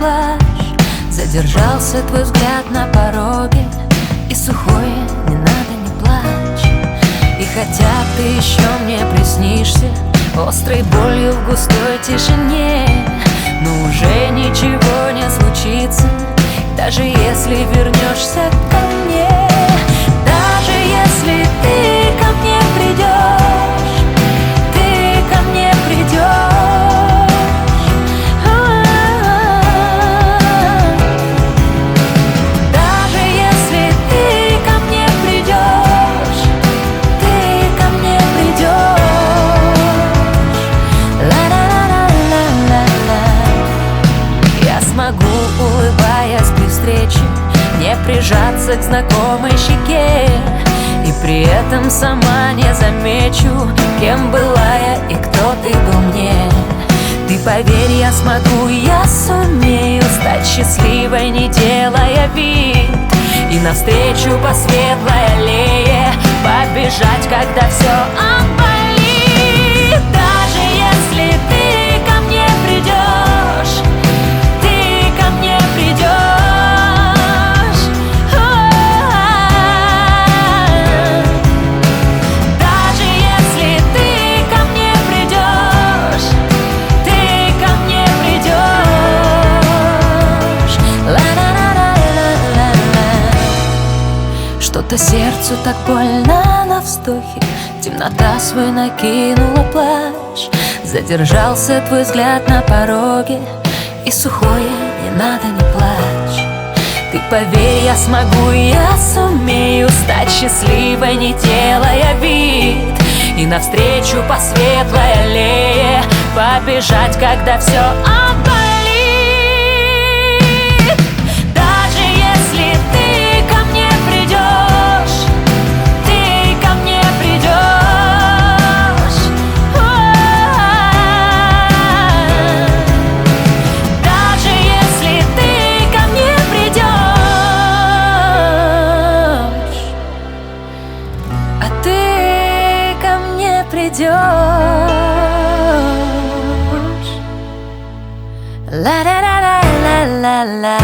плачь. Задержался твой взгляд на пороге, и сухое не надо, не плачь. И хотя ты еще мне приснишься острой болью в густой тишине, но уже ничего не случится, даже если вернешься ко мне. Даже если ты ко мне придешь, ты ко мне придешь. Даже если ты ко мне придешь, ты ко мне придешь. Ла-ла-ла-ла-ла-ла. Я смогу, улыбаясь при встрече, не прижаться к знакомой щеке, и при этом сама не замечу, кем была я и кто ты был мне. Ты поверь, я смогу, я сумею стать счастливой, не делая вид, и навстречу по светлой аллее побежать, когда все отболит. Даже если ты ко мне придешь, ты ко мне придешь. Даже если ты ко мне придешь, ты ко мне придешь. Ла-ла-ла-ла-ла-ла. Что-то сердцу так больно на вздохе, темнота свой накинула плащ. Задержался твой взгляд на пороге, и сухое не надо, не плачь. Ты поверь, я смогу, я сумею стать счастливой, не делая вид, и навстречу по светлой аллее побежать, когда все отболит. Даже если ты ко мне придешь, ты ко мне придешь. Даже если ты ко мне придешь, а ты ко мне придешь. Ла-ла-ла-ла-ла-ла-ла.